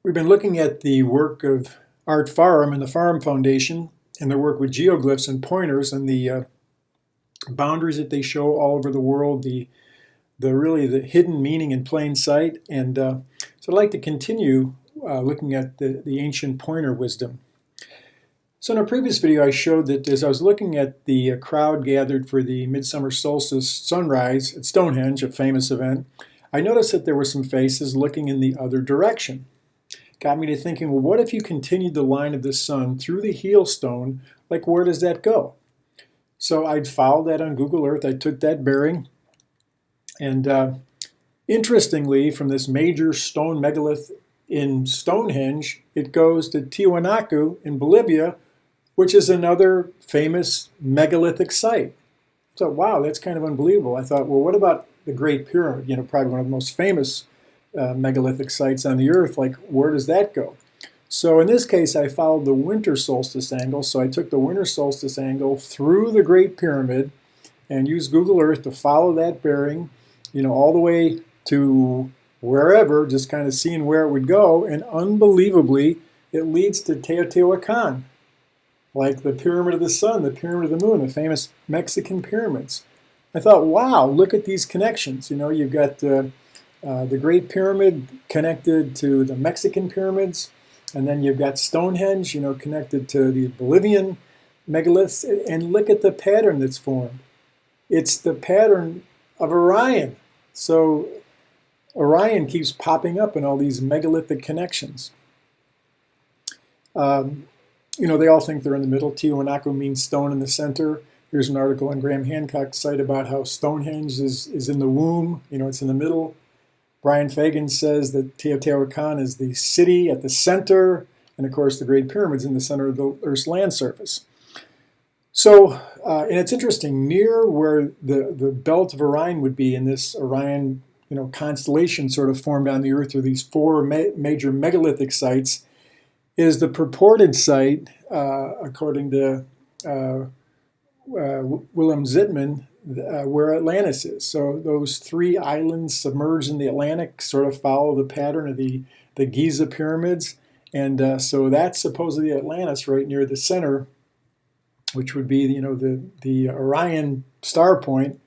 We've been looking at the work of Art Faram and the Faram Foundation and their work with geoglyphs and pointers and the boundaries that they show all over the world, the hidden meaning in plain sight. And so I'd like to continue looking at the ancient pointer wisdom. So in a previous video I showed that as I was looking at the crowd gathered for the midsummer solstice sunrise at Stonehenge, a famous event, I noticed that there were some faces looking in the other direction. Got me to thinking, well, what if you continued the line of the sun through the heel stone? Like, where does that go? So I'd followed that on Google Earth. I took that bearing. And interestingly, from this major stone megalith in Stonehenge, it goes to Tiwanaku in Bolivia, which is another famous megalithic site. So, wow, that's kind of unbelievable. I thought, well, what about the Great Pyramid? You know, probably one of the most famous megalithic sites on the earth. Like, where does that go? So in this case, I followed the winter solstice angle. So I took the winter solstice angle through the Great Pyramid and used Google Earth to follow that bearing, you know, all the way to wherever, just kind of seeing where it would go. And unbelievably, it leads to Teotihuacan, like the Pyramid of the Sun, the Pyramid of the Moon, the famous Mexican pyramids. I thought, wow, look at these connections. You know, you've got the Great Pyramid connected to the Mexican pyramids, and then you've got Stonehenge, you know, connected to the Bolivian megaliths, and look at the pattern that's formed. It's the pattern of Orion. So Orion keeps popping up in all these megalithic connections. You know, they all think they're in the middle. Tiwanaku means stone in the center. Here's an article on Graham Hancock's site about how Stonehenge is in the womb. You know, it's in the middle. Brian Fagan says that Teotihuacan is the city at the center, and of course the Great Pyramid's in the center of the Earth's land surface. So, and it's interesting, near where the belt of Orion would be in this Orion, you know, constellation sort of formed on the Earth through these four major megalithic sites, is the purported site, according to Willem Zitman, where Atlantis is. So those three islands submerged in the Atlantic sort of follow the pattern of the Giza pyramids. And so that's supposedly Atlantis right near the center, which would be, you know, the Orion star point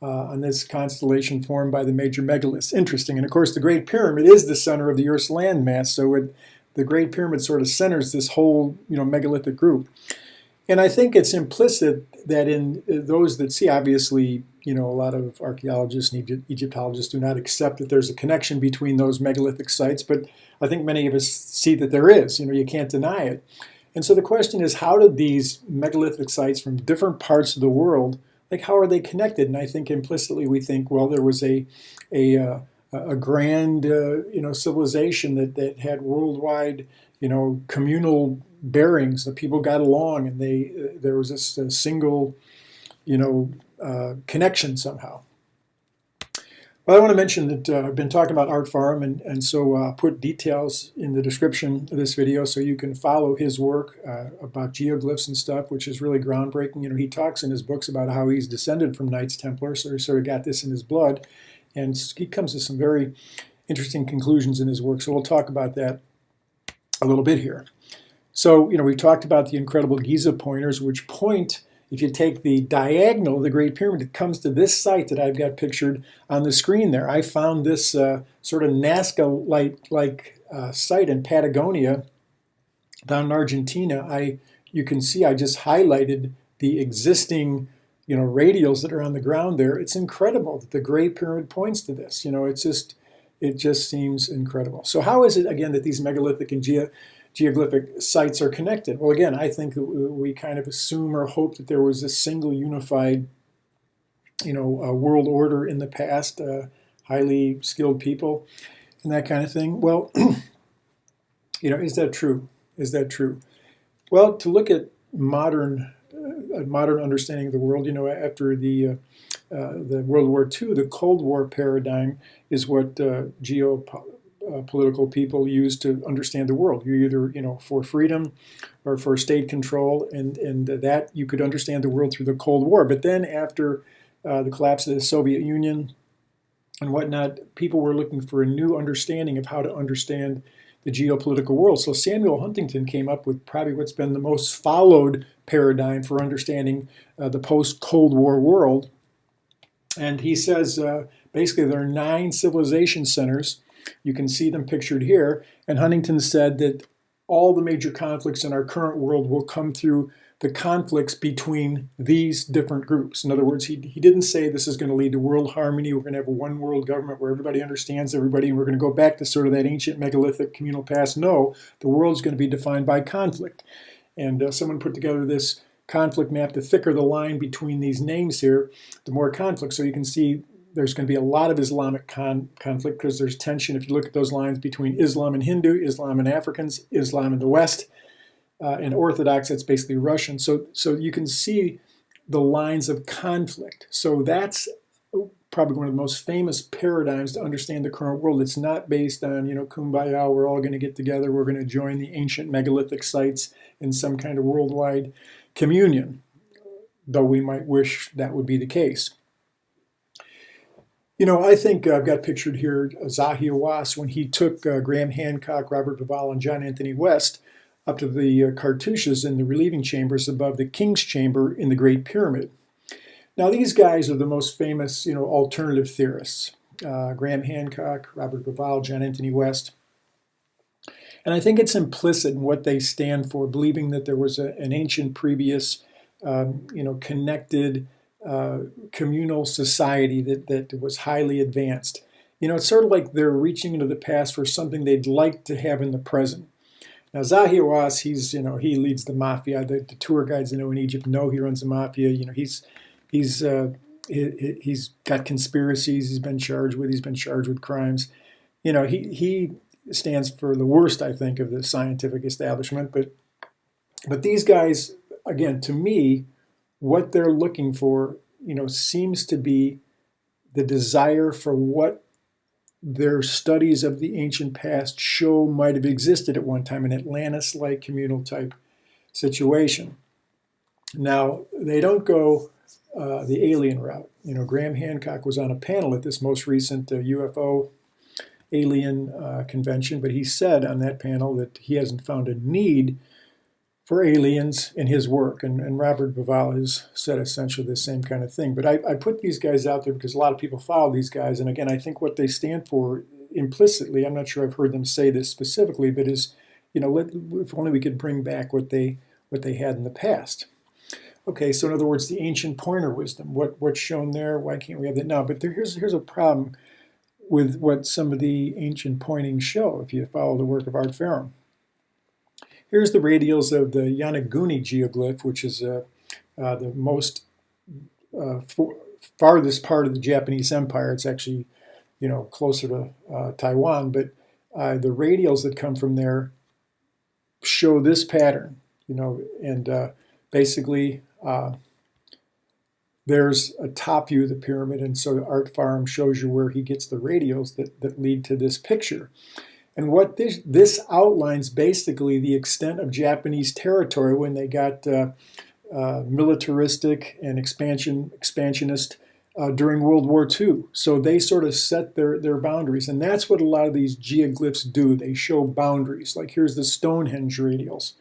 on this constellation formed by the major megaliths. Interesting. And of course, the Great Pyramid is the center of the Earth's land mass. So the Great Pyramid sort of centers this whole, you know, megalithic group. And I think it's implicit that in those that see, obviously, you know, a lot of archaeologists and Egyptologists do not accept that there's a connection between those megalithic sites, but I think many of us see that there is. You know, you can't deny it. And so the question is, how did these megalithic sites from different parts of the world, like, how are they connected? And I think implicitly we think, well, there was a grand, you know, civilization that had worldwide, you know, communal bearings. The people got along, and there was this single, you know, connection somehow. Well, I want to mention that I've been talking about Art Faram, and so I'll put details in the description of this video so you can follow his work about geoglyphs and stuff, which is really groundbreaking. You know, he talks in his books about how he's descended from Knights Templar, so he sort of got this in his blood, and he comes to some very interesting conclusions in his work. So we'll talk about that a little bit here. So, you know, we talked about the incredible Giza pointers, which point, if you take the diagonal of the Great Pyramid, it comes to this site that I've got pictured on the screen there. I found this sort of Nazca-like site in Patagonia down in Argentina. You can see I just highlighted the existing, you know, radials that are on the ground there. It's incredible that the Great Pyramid points to this. You know, it just seems incredible. So how is it, again, that these megalithic and geoglyphic sites are connected? Well, again, I think that we kind of assume or hope that there was this single unified, you know, world order in the past, highly skilled people and that kind of thing. Well, you know, is that true? Is that true? Well, to look at modern understanding of the world, you know, after the World War II, the Cold War paradigm is what geopolitical people use to understand the world. You're either, you know, for freedom or for state control, and that you could understand the world through the Cold War. But then after the collapse of the Soviet Union and whatnot, people were looking for a new understanding of how to understand the geopolitical world. So Samuel Huntington came up with probably what's been the most followed paradigm for understanding the post-Cold War world. And he says basically there are 9 civilization centers. You can see them pictured here. And Huntington said that all the major conflicts in our current world will come through the conflicts between these different groups. In other words, he didn't say this is going to lead to world harmony. We're going to have a one world government where everybody understands everybody, and we're going to go back to sort of that ancient megalithic communal past. No, the world's going to be defined by conflict. And someone put together this conflict map. The thicker the line between these names here, the more conflict. So you can see there's going to be a lot of Islamic conflict because there's tension. If you look at those lines between Islam and Hindu, Islam and Africans, Islam and the West, and Orthodox, that's basically Russian. So you can see the lines of conflict. So that's probably one of the most famous paradigms to understand the current world. It's not based on, kumbaya, we're all going to get together, we're going to join the ancient megalithic sites in some kind of worldwide communion, though we might wish that would be the case. I think I've got pictured here Zahi Hawass when he took Graham Hancock, Robert Pahl, and John Anthony West up to the cartouches in the relieving chambers above the King's Chamber in the Great Pyramid. Now, these guys are the most famous, alternative theorists. Graham Hancock, Robert Pahl, John Anthony West. And I think it's implicit in what they stand for, believing that there was an ancient previous, connected communal society that was highly advanced. It's sort of like they're reaching into the past for something they'd like to have in the present. Now, Zahi Hawass, he leads the mafia. The tour guides in Egypt know he runs the mafia. He's got conspiracies he's been charged with crimes. He stands for the worst, I think, of the scientific establishment. But these guys, again, to me, what they're looking for, seems to be the desire for what their studies of the ancient past show might have existed at one time, an Atlantis-like communal type situation. Now, they don't go the alien route. Graham Hancock was on a panel at this most recent UFO alien convention, but he said on that panel that he hasn't found a need for aliens in his work, and Robert Pahl has said essentially the same kind of thing. But I put these guys out there because a lot of people follow these guys, and again, I think what they stand for implicitly, I'm not sure I've heard them say this specifically, but is, if only we could bring back what they had in the past. Okay, so in other words, the ancient pointer wisdom, what's shown there, why can't we have that now? But here's a problem with what some of the ancient pointings show, if you follow the work of Art Faram. Here's the radials of the Yonaguni geoglyph, which is the most farthest part of the Japanese Empire. It's actually, closer to Taiwan, but the radials that come from there show this pattern, and basically there's a top view of the pyramid, and so Art Faram shows you where he gets the radials that lead to this picture. And what this outlines basically the extent of Japanese territory when they got militaristic and expansionist during World War II. So they sort of set their boundaries. And that's what a lot of these geoglyphs do. They show boundaries. Like here's the Stonehenge radials.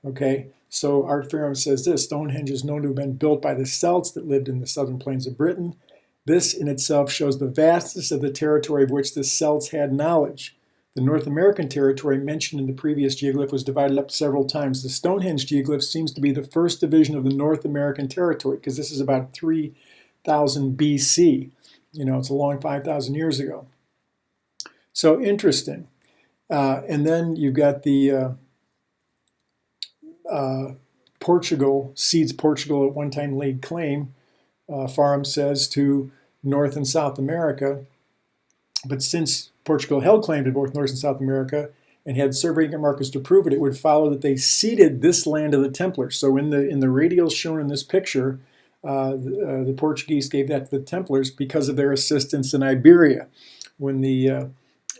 Okay, so Art Faram says this: Stonehenge is known to have been built by the Celts that lived in the southern plains of Britain. This in itself shows the vastness of the territory of which the Celts had knowledge. The North American territory mentioned in the previous geoglyph was divided up several times. The Stonehenge geoglyph seems to be the first division of the North American territory because this is about 3000 BC. It's a long 5,000 years ago. So interesting. And then you've got the Portugal at one time laid claim, Faram says, to North and South America. But since Portugal held claim to both North and South America and had surveying markers to prove it, it would follow that they ceded this land to the Templars. So in the radials shown in this picture, the Portuguese gave that to the Templars because of their assistance in Iberia when they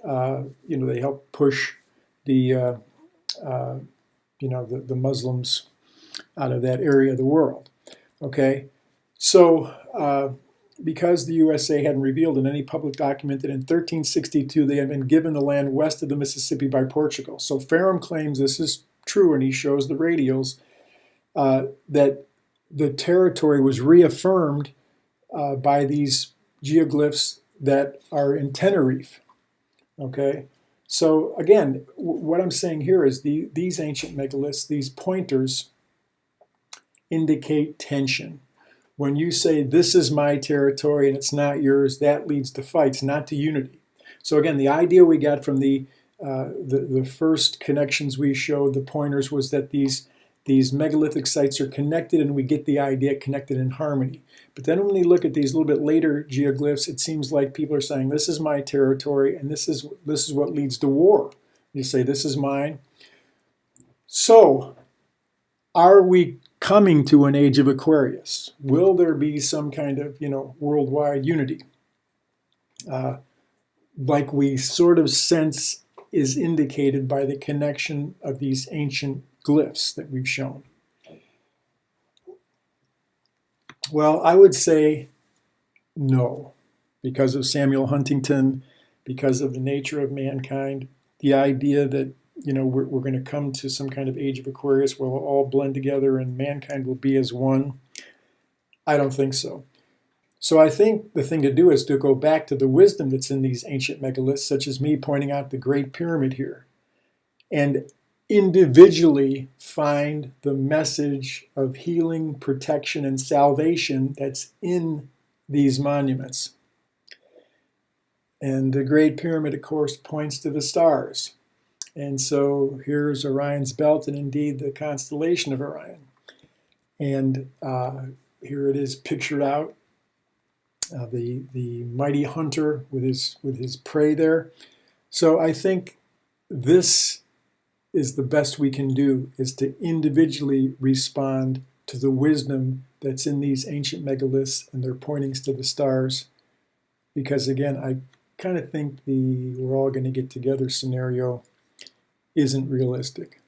helped push the Muslims out of that area of the world. Okay, so because the USA hadn't revealed in any public document that in 1362 they had been given the land west of the Mississippi by Portugal. So Faram claims this is true, and he shows the radials that the territory was reaffirmed by these geoglyphs that are in Tenerife. Okay, so again, what I'm saying here is these ancient megaliths, these pointers, indicate tension. When you say this is my territory and it's not yours, that leads to fights, not to unity. So again, the idea we got from the first connections we showed, the pointers, was that these megalithic sites are connected, and we get the idea connected in harmony. But then when we look at these a little bit later geoglyphs, it seems like people are saying this is my territory, and this is what leads to war. You say this is mine. So are we coming to an age of Aquarius? Will there be some kind of worldwide unity? Like we sort of sense is indicated by the connection of these ancient glyphs that we've shown. Well, I would say no, because of Samuel Huntington, because of the nature of mankind, the idea that we're going to come to some kind of age of Aquarius where we'll all blend together and mankind will be as one. I don't think so. So I think the thing to do is to go back to the wisdom that's in these ancient megaliths, such as me pointing out the Great Pyramid here, and individually find the message of healing, protection, and salvation that's in these monuments. And the Great Pyramid, of course, points to the stars. And so here's Orion's belt, and indeed the constellation of Orion. And here it is pictured out, the mighty hunter with his prey there. So I think this is the best we can do, is to individually respond to the wisdom that's in these ancient megaliths and their pointings to the stars. Because again, I kind of think the we're all going to get together scenario isn't realistic.